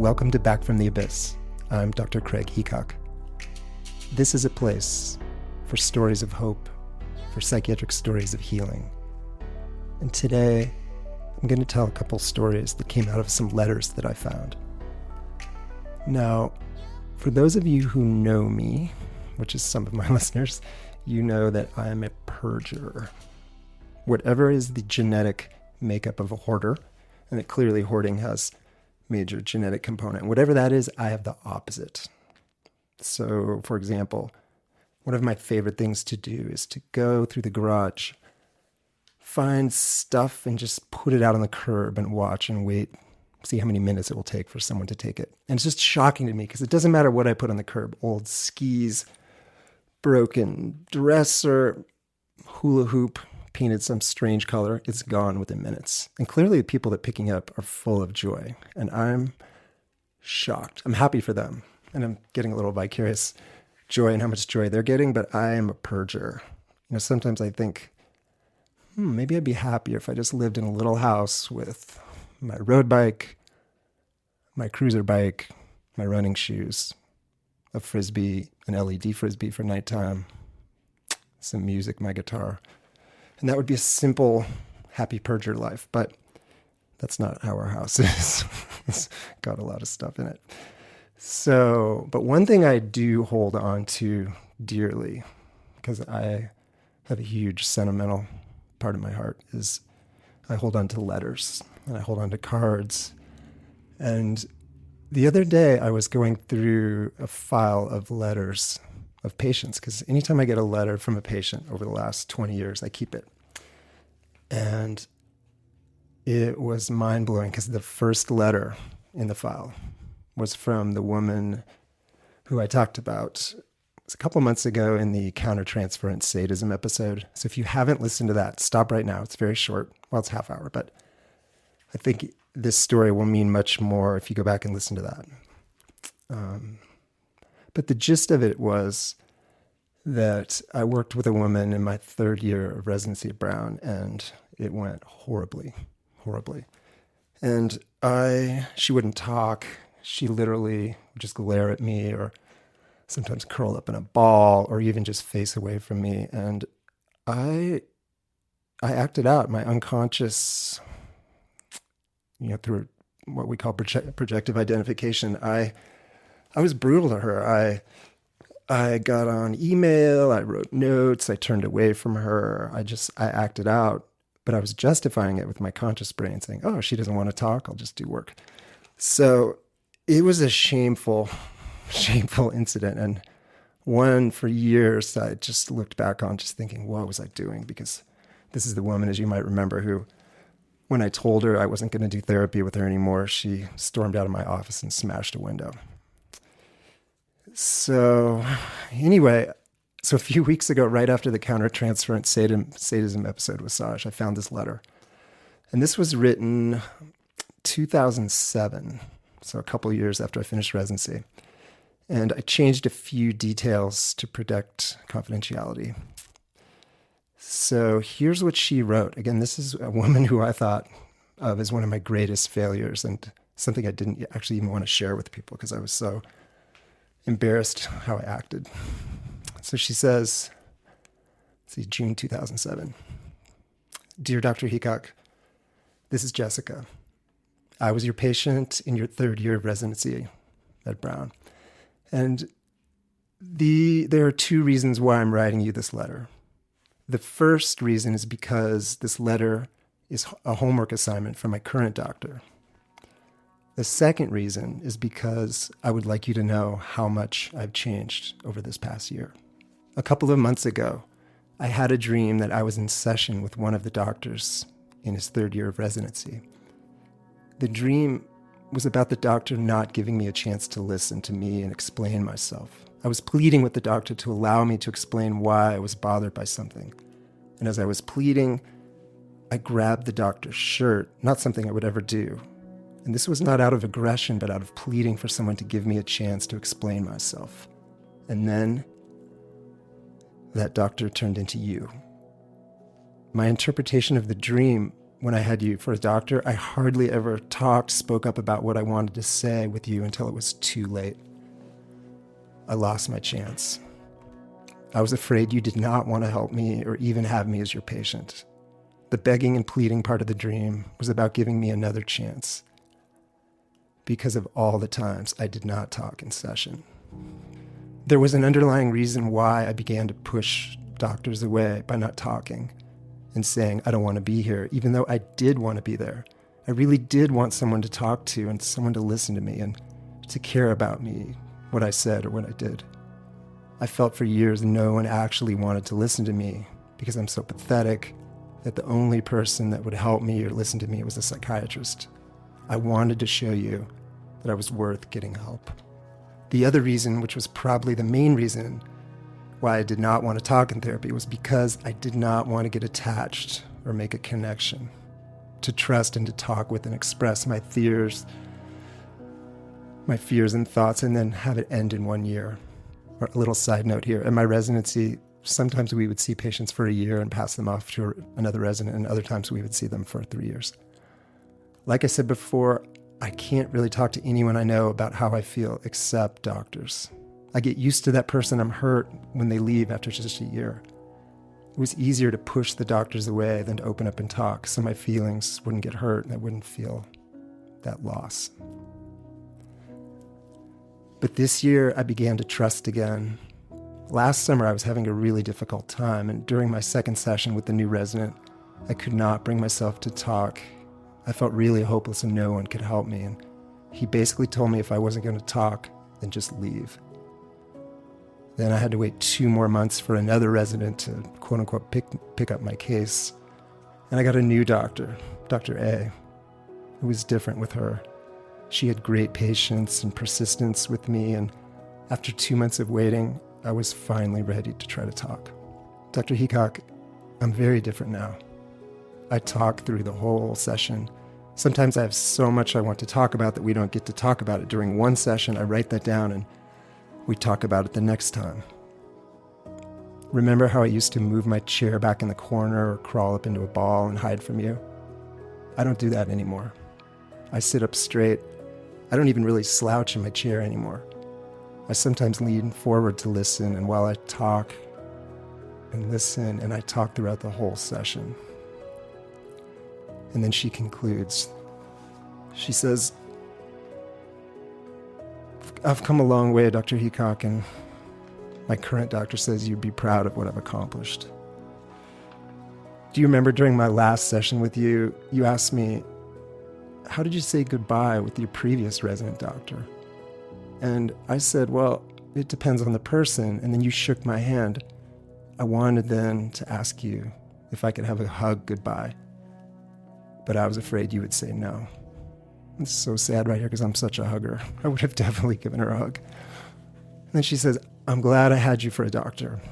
welcome to Back from the Abyss. I'm Dr. Craig Heacock. This is a place for stories of hope, for psychiatric stories of healing. And today, I'm going to tell a couple stories that came out of some letters that I found. Now, for those of you who know me, which is some of my listeners, you know that I am a purger. Whatever is the genetic makeup of a hoarder, and that clearly hoarding has major genetic component. Whatever that is, I have the opposite. So, for example, one of my favorite things to do is to go through the garage, find stuff and just put it out on the curb and watch and wait, see how many minutes it will take for someone to take it. And it's just shocking to me because it doesn't matter what I put on the curb, old skis, broken dresser, hula hoop, painted some strange color, it's gone within minutes. And clearly the people that picking up are full of joy. And I'm shocked. I'm happy for them. And I'm getting a little vicarious joy in how much joy they're getting, but I am a purger. Sometimes I think, maybe I'd be happier if I just lived in a little house with my road bike, my cruiser bike, my running shoes, a frisbee, an LED frisbee for nighttime, some music, my guitar. And that would be a simple, happy purger life, but that's not how our house is. It's got a lot of stuff in it. So, but one thing I do hold on to dearly, because I have a huge sentimental part of my heart, is I hold on to letters and I hold on to cards. And the other day I was going through a file of letters of patients, because anytime I get a letter from a patient over the last 20 years, I keep it. And it was mind-blowing because the first letter in the file was from the woman who I talked about. It was a couple months ago in the countertransference sadism episode. So if you haven't listened to that, stop right now. It's very short. Well, it's half hour, but I think this story will mean much more if you go back and listen to that. But the gist of it was that I worked with a woman in my third year of residency at Brown, and it went horribly, horribly. And she wouldn't talk. She literally would just glare at me, or sometimes curl up in a ball, or even just face away from me. And I acted out my unconscious, through what we call projective identification. I was brutal to her. I got on email, I wrote notes, I turned away from her. I acted out, but I was justifying it with my conscious brain, saying, oh, she doesn't want to talk, I'll just do work. So it was a shameful incident. And one for years I just looked back on just thinking, what was I doing? Because this is the woman, as you might remember, who, when I told her I wasn't going to do therapy with her anymore, she stormed out of my office and smashed a window. So anyway, a few weeks ago, right after the countertransference sadism episode with Saj, I found this letter. And this was written 2007, so a couple of years after I finished residency. And I changed a few details to protect confidentiality. So here's what she wrote. Again, this is a woman who I thought of as one of my greatest failures, and something I didn't actually even want to share with people because I was so embarrassed how I acted. So she says, June 2007. Dear Dr. Heacock, this is Jessica. I was your patient in your third year of residency at Brown. And there are two reasons why I'm writing you this letter. The first reason is because this letter is a homework assignment from my current doctor. The second reason is because I would like you to know how much I've changed over this past year. A couple of months ago, I had a dream that I was in session with one of the doctors in his third year of residency. The dream was about the doctor not giving me a chance to listen to me and explain myself. I was pleading with the doctor to allow me to explain why I was bothered by something. And as I was pleading, I grabbed the doctor's shirt, not something I would ever do. And this was not out of aggression, but out of pleading for someone to give me a chance to explain myself. And then that doctor turned into you. My interpretation of the dream when I had you for a doctor, I hardly ever spoke up about what I wanted to say with you until it was too late. I lost my chance. I was afraid you did not want to help me or even have me as your patient. The begging and pleading part of the dream was about giving me another chance because of all the times I did not talk in session. There was an underlying reason why I began to push doctors away by not talking and saying, I don't want to be here, even though I did want to be there. I really did want someone to talk to and someone to listen to me and to care about me, what I said or what I did. I felt for years no one actually wanted to listen to me because I'm so pathetic that the only person that would help me or listen to me was a psychiatrist. I wanted to show you that I was worth getting help. The other reason, which was probably the main reason why I did not want to talk in therapy, was because I did not want to get attached or make a connection, to trust and to talk with and express my fears and thoughts, and then have it end in 1 year. Or a little side note here, in my residency, sometimes we would see patients for a year and pass them off to another resident, and other times we would see them for 3 years. Like I said before, I can't really talk to anyone I know about how I feel except doctors. I get used to that person I'm hurt when they leave after just a year. It was easier to push the doctors away than to open up and talk, so my feelings wouldn't get hurt and I wouldn't feel that loss. But this year, I began to trust again. Last summer, I was having a really difficult time, and during my second session with the new resident, I could not bring myself to talk. I felt really hopeless and no one could help me, and he basically told me if I wasn't going to talk, then just leave. Then I had to wait 2 more months for another resident to, quote-unquote, pick up my case, and I got a new doctor, Dr. A. It was different with her. She had great patience and persistence with me, and after 2 months of waiting, I was finally ready to try to talk. Dr. Heacock, I'm very different now. I talk through the whole session. Sometimes I have so much I want to talk about that we don't get to talk about it during one session. I write that down and we talk about it the next time. Remember how I used to move my chair back in the corner or crawl up into a ball and hide from you? I don't do that anymore. I sit up straight. I don't even really slouch in my chair anymore. I sometimes lean forward to listen, and while I talk and listen, and I talk throughout the whole session. And then she concludes. She says, I've come a long way, Dr. Heacock, and my current doctor says you'd be proud of what I've accomplished. Do you remember during my last session with you, you asked me, how did you say goodbye with your previous resident doctor? And I said, well, it depends on the person. And then you shook my hand. I wanted then to ask you if I could have a hug goodbye, but I was afraid you would say no. It's so sad right here because I'm such a hugger. I would have definitely given her a hug. And then she says, I'm glad I had you for a doctor.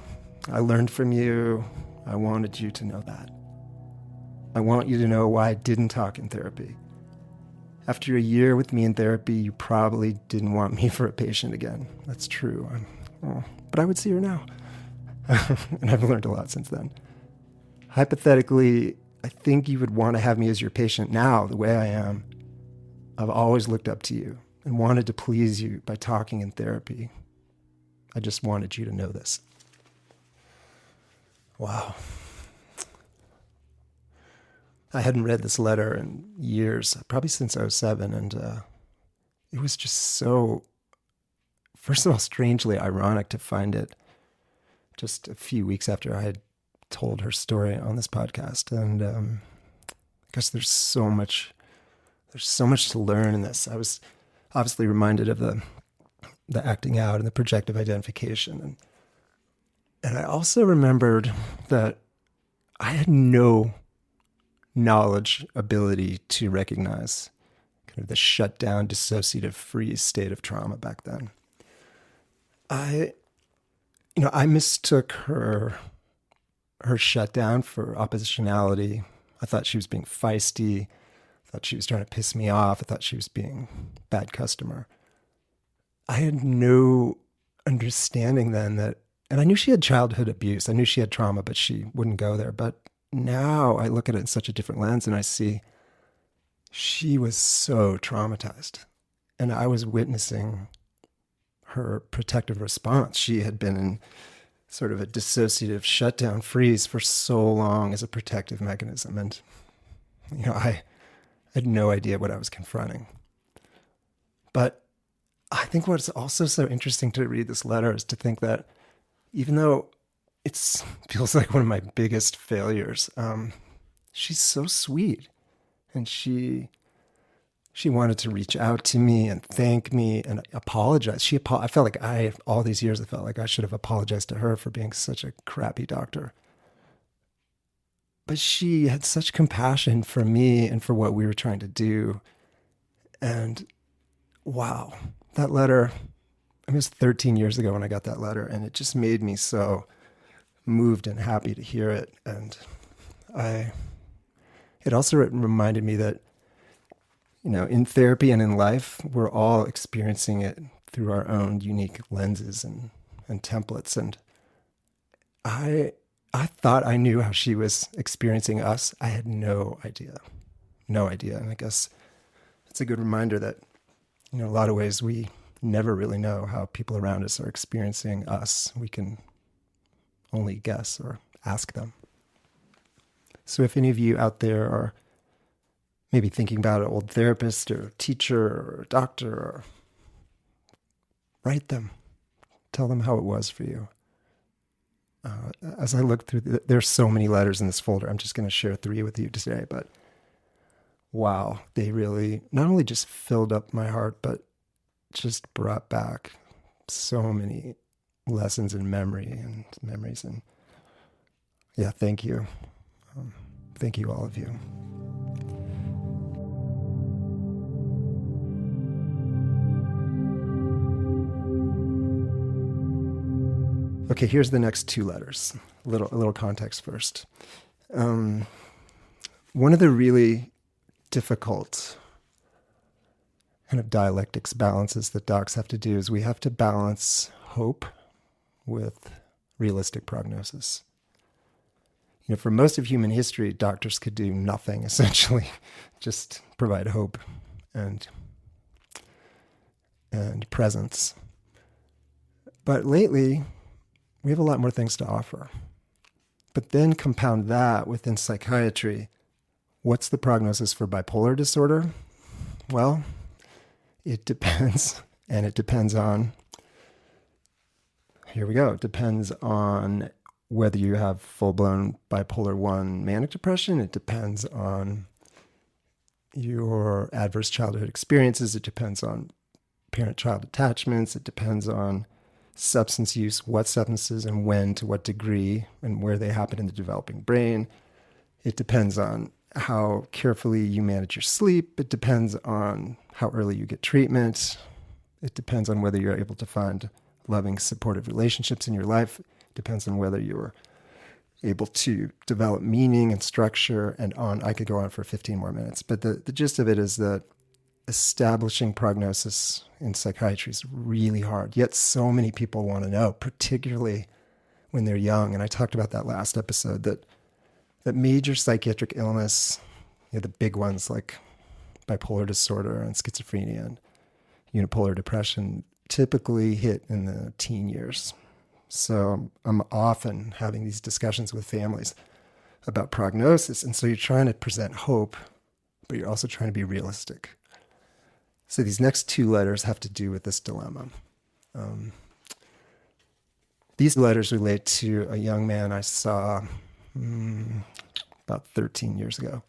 I learned from you. I wanted you to know that. I want you to know why I didn't talk in therapy. After a year with me in therapy, you probably didn't want me for a patient again. That's true. But I would see her now. And I've learned a lot since then. Hypothetically, I think you would want to have me as your patient now, the way I am. I've always looked up to you and wanted to please you by talking in therapy. I just wanted you to know this. Wow. I hadn't read this letter in years, probably since I was 7, and it was just so, first of all, strangely ironic to find it just a few weeks after I had told her story on this podcast. And I guess there's so much to learn in this. I was obviously reminded of the acting out and the projective identification. And I also remembered that I had no knowledge, ability to recognize kind of the shut down, dissociative freeze state of trauma back then. I mistook her shutdown for oppositionality. I thought she was being feisty. I thought she was trying to piss me off. I thought she was being a bad customer. I had no understanding then that, and I knew she had childhood abuse. I knew she had trauma, but she wouldn't go there. But now I look at it in such a different lens and I see she was so traumatized. And I was witnessing her protective response. She had been in sort of a dissociative shutdown freeze for so long as a protective mechanism. And, I had no idea what I was confronting. But I think what's also so interesting to read this letter is to think that even though it feels like one of my biggest failures, she's so sweet. And she wanted to reach out to me and thank me and apologize. I felt like all these years, I felt like I should have apologized to her for being such a crappy doctor. But she had such compassion for me and for what we were trying to do. And wow, that letter, it was 13 years ago when I got that letter, and it just made me so moved and happy to hear it. And it also reminded me that, in therapy and in life, we're all experiencing it through our own unique lenses and templates. And I thought I knew how she was experiencing us. I had no idea. And I guess it's a good reminder that, in a lot of ways, we never really know how people around us are experiencing us. We can only guess or ask them. So if any of you out there are maybe thinking about an old therapist or teacher or doctor, or write them. Tell them how it was for you. As I look through, there's so many letters in this folder. I'm just going to share 3 with you today, but wow, they really not only just filled up my heart, but just brought back so many lessons and memories. And yeah, thank you. Thank you, all of you. Okay, here's the next 2 letters. A little context first. One of the really difficult kind of dialectics balances that docs have to do is we have to balance hope with realistic prognosis. For most of human history, doctors could do nothing, essentially, just provide hope and presence. But lately, we have a lot more things to offer. But then compound that within psychiatry. What's the prognosis for bipolar disorder? Well, it depends. And it depends on, here we go, it depends on whether you have full-blown bipolar 1 manic depression. It depends on your adverse childhood experiences. It depends on parent-child attachments. It depends on substance use, what substances and when, to what degree, and where they happen in the developing brain. It depends on how carefully you manage your sleep. It depends on how early you get treatment. It depends on whether you're able to find loving, supportive relationships in your life. It depends on whether you're able to develop meaning and structure, and on. I could go on for 15 more minutes. But the gist of it is that establishing prognosis in psychiatry is really hard, yet so many people want to know, particularly when they're young. And I talked about that last episode, that major psychiatric illness, the big ones like bipolar disorder and schizophrenia and unipolar depression, typically hit in the teen years. So I'm often having these discussions with families about prognosis. And so you're trying to present hope, but you're also trying to be realistic. So these next 2 letters have to do with this dilemma. These letters relate to a young man I saw about 13 years ago.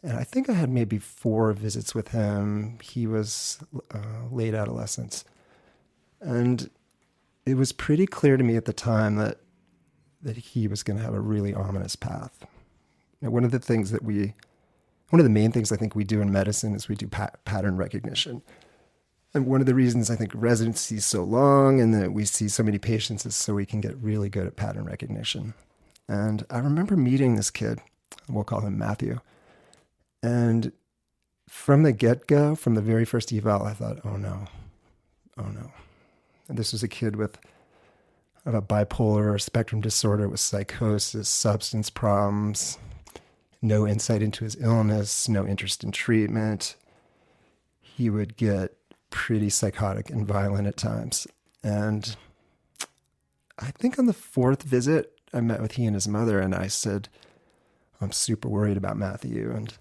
And I think I had maybe 4 visits with him. He was late adolescence. And it was pretty clear to me at the time that he was going to have a really ominous path. One of the main things I think we do in medicine is we do pattern recognition. And one of the reasons I think residency is so long and that we see so many patients is so we can get really good at pattern recognition. And I remember meeting this kid, we'll call him Matthew. And from the get-go, from the very first eval, I thought, oh no. And this was a kid with a bipolar spectrum disorder with psychosis, substance problems, No insight into his illness, no interest in treatment. He would get pretty psychotic and violent at times. And I think on the fourth visit, I met with he and his mother, and I said, I'm super worried about Matthew, and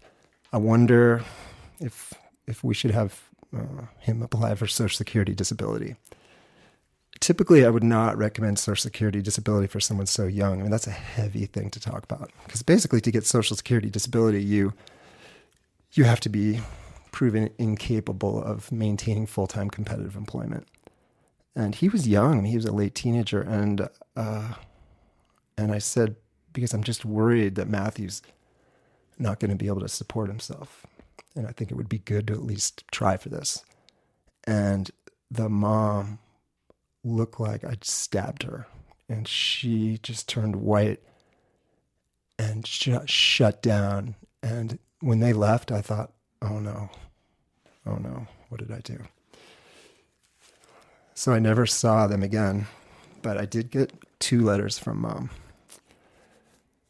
I wonder if we should have him apply for Social Security disability. Typically, I would not recommend Social Security disability for someone so young. I mean, that's a heavy thing to talk about, because basically to get Social Security disability, you have to be proven incapable of maintaining full-time competitive employment. And he was young. I mean, he was a late teenager. And I said, because I'm just worried that Matthew's not going to be able to support himself. And I think it would be good to at least try for this. And the mom looked like I'd stabbed her. And she just turned white and shut down. And when they left, I thought, oh no, what did I do? So I never saw them again, but I did get 2 letters from Mom.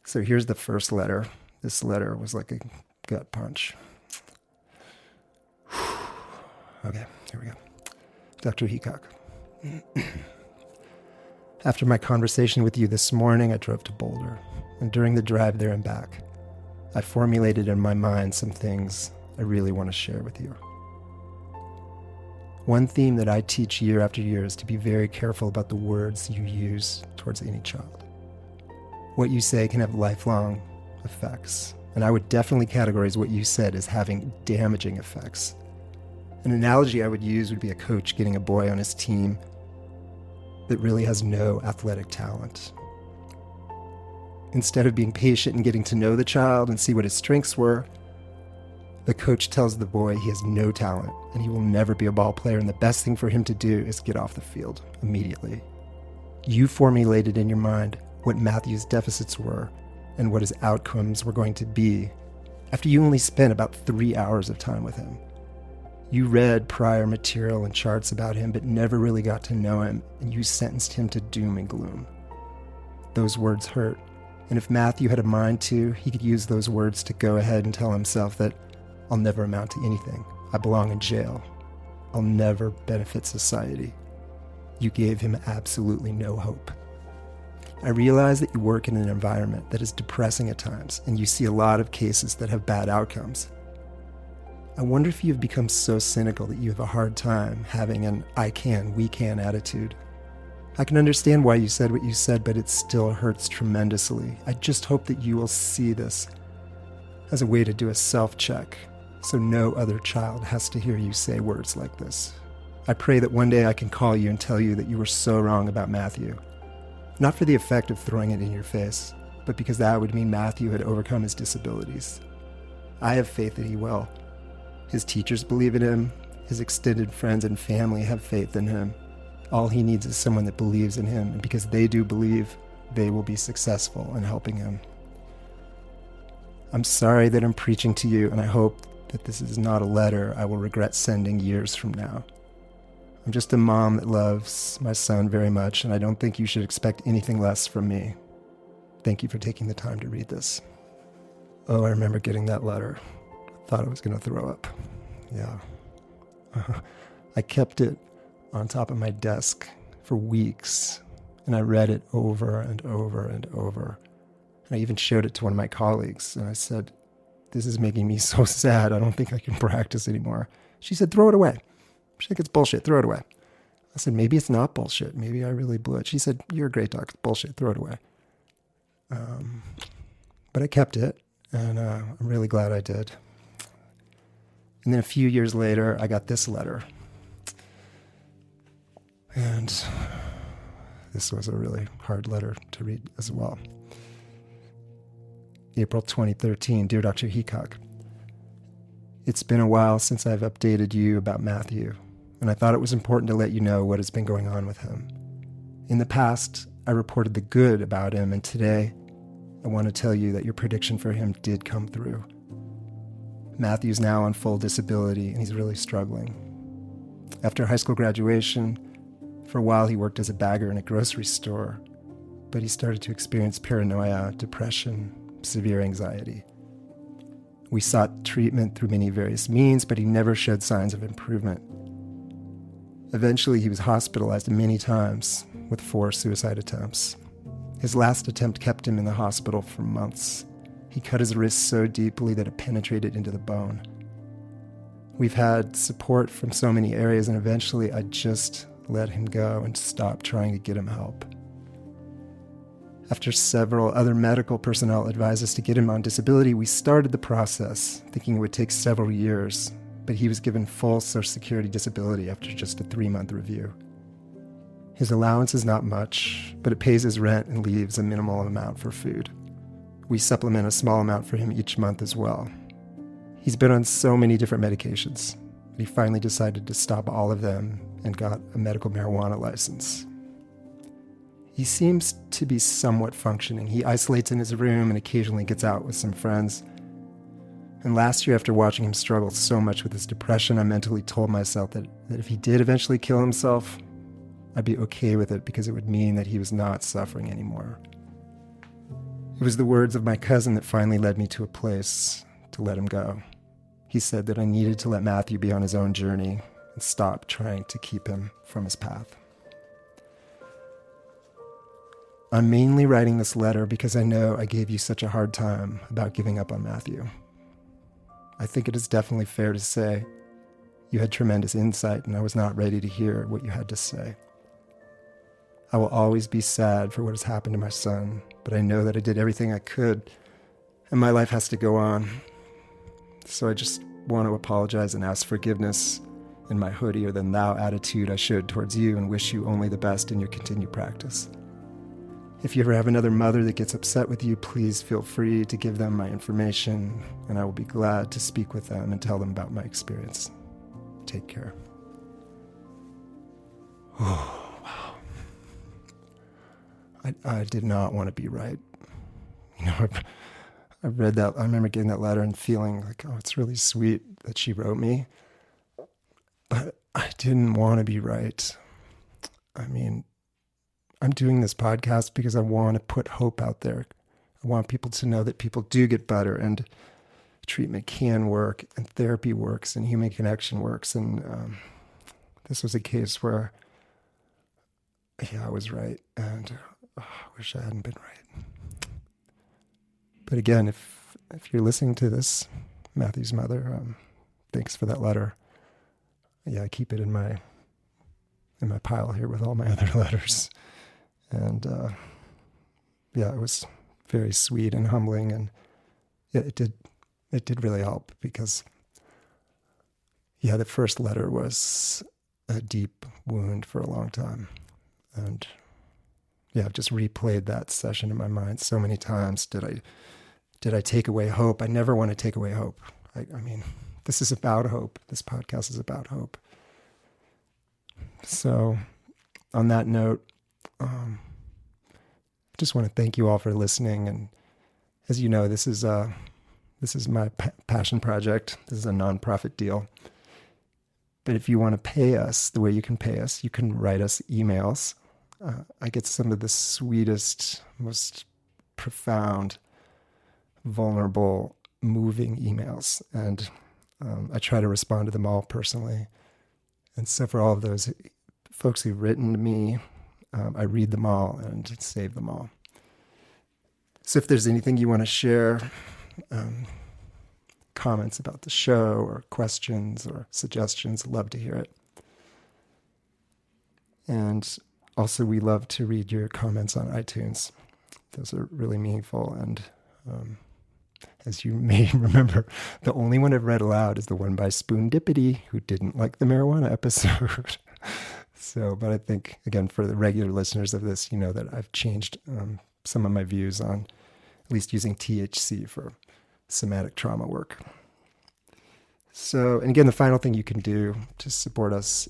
So here's the first letter. This letter was like a gut punch. Okay, here we go. Dr. Heacock. After my conversation with you this morning, I drove to Boulder, and during the drive there and back, I formulated in my mind some things I really want to share with you. One theme that I teach year after year is to be very careful about the words you use towards any child. What you say can have lifelong effects, and I would definitely categorize what you said as having damaging effects. An analogy I would use would be a coach getting a boy on his team that really has no athletic talent. Instead of being patient and getting to know the child and see what his strengths were, the coach tells the boy he has no talent and he will never be a ball player, and the best thing for him to do is get off the field immediately. You formulated in your mind what Matthew's deficits were and what his outcomes were going to be after you only spent about 3 hours of time with him. You read prior material and charts about him, but never really got to know him, and you sentenced him to doom and gloom. Those words hurt, and if Matthew had a mind to, he could use those words to go ahead and tell himself that I'll never amount to anything. I belong in jail. I'll never benefit society. You gave him absolutely no hope. I realize that you work in an environment that is depressing at times, and you see a lot of cases that have bad outcomes. I wonder if you've become so cynical that you have a hard time having an I can, we can attitude. I can understand why you said what you said, but it still hurts tremendously. I just hope that you will see this as a way to do a self-check, so no other child has to hear you say words like this. I pray that one day I can call you and tell you that you were so wrong about Matthew. Not for the effect of throwing it in your face, but because that would mean Matthew had overcome his disabilities. I have faith that he will. His teachers believe in him. His extended friends and family have faith in him. All he needs is someone that believes in him, and because they do believe, they will be successful in helping him. I'm sorry that I'm preaching to you, and I hope that this is not a letter I will regret sending years from now. I'm just a mom that loves my son very much, and I don't think you should expect anything less from me. Thank you for taking the time to read this. Oh, I remember getting that letter. I thought I was going to throw up. Yeah. I kept it on top of my desk for weeks, and I read it over and over and over. And I even showed it to one of my colleagues, and I said, this is making me so sad. I don't think I can practice anymore. She said, throw it away. She said, it's bullshit. Throw it away. I said, maybe it's not bullshit. Maybe I really blew it. She said, you're a great doc. It's bullshit. Throw it away. But I kept it, and I'm really glad I did. And then a few years later, I got this letter. And this was a really hard letter to read as well. April 2013, Dear Dr. Heacock, it's been a while since I've updated you about Matthew, and I thought it was important to let you know what has been going on with him. In the past, I reported the good about him, and today, I want to tell you that your prediction for him did come through. Matthew's now on full disability, and he's really struggling. After high school graduation, for a while he worked as a bagger in a grocery store, but he started to experience paranoia, depression, severe anxiety. We sought treatment through many various means, but he never showed signs of improvement. Eventually, he was hospitalized many times with 4 suicide attempts. His last attempt kept him in the hospital for months. He cut his wrist so deeply that it penetrated into the bone. We've had support from so many areas, and eventually I just let him go and stopped trying to get him help. After several other medical personnel advised us to get him on disability, we started the process, thinking it would take several years, but he was given full Social Security disability after just a 3-month review. His allowance is not much, but it pays his rent and leaves a minimal amount for food. We supplement a small amount for him each month as well. He's been on so many different medications, but he finally decided to stop all of them and got a medical marijuana license. He seems to be somewhat functioning. He isolates in his room and occasionally gets out with some friends. And last year, after watching him struggle so much with his depression, I mentally told myself that if he did eventually kill himself, I'd be okay with it because it would mean that he was not suffering anymore. It was the words of my cousin that finally led me to a place to let him go. He said that I needed to let Matthew be on his own journey and stop trying to keep him from his path. I'm mainly writing this letter because I know I gave you such a hard time about giving up on Matthew. I think it is definitely fair to say you had tremendous insight and I was not ready to hear what you had to say. I will always be sad for what has happened to my son, but I know that I did everything I could and my life has to go on. So I just want to apologize and ask forgiveness in my hoodier than thou attitude I showed towards you and wish you only the best in your continued practice. If you ever have another mother that gets upset with you, please feel free to give them my information, and I will be glad to speak with them and tell them about my experience. Take care. Oh, wow. I did not want to be right. You know, I read that, I remember getting that letter and feeling like, oh, it's really sweet that she wrote me. But I didn't want to be right. I mean, I'm doing this podcast because I want to put hope out there. I want people to know that people do get better and treatment can work and therapy works and human connection works. And this was a case where, yeah, I was right. And I wish I hadn't been right. But again, if you're listening to this, Matthew's mother, thanks for that letter. Yeah, I keep it in my pile here with all my other letters. And yeah, it was very sweet and humbling, and yeah, it did really help because yeah, the first letter was a deep wound for a long time, and yeah, I've just replayed that session in my mind so many times. Did I take away hope? I never want to take away hope. I mean, this is about hope. This podcast is about hope. So, on that note. Just want to thank you all for listening. And as you know, this is my passion project. This is a nonprofit deal. But if you want to pay us, the way you can pay us, you can write us emails. I get some of the sweetest, most profound, vulnerable, moving emails. And I try to respond to them all personally. And so for all of those folks who've written to me, I read them all and save them all. So if there's anything you want to share, comments about the show or questions or suggestions, I'd love to hear it. And also, we love to read your comments on iTunes. Those are really meaningful. And as you may remember, the only one I've read aloud is the one by Spoon Dippity, who didn't like the marijuana episode. So, but I think, again, for the regular listeners of this, you know that I've changed some of my views on at least using THC for somatic trauma work. So, and again, the final thing you can do to support us,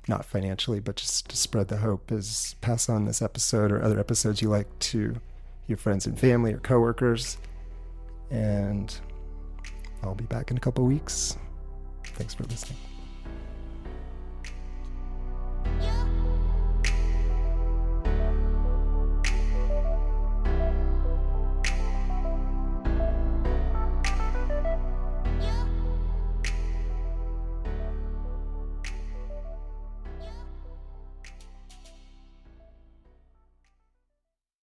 not financially, but just to spread the hope, is pass on this episode or other episodes you like to your friends and family or coworkers. And I'll be back in a couple of weeks. Thanks for listening.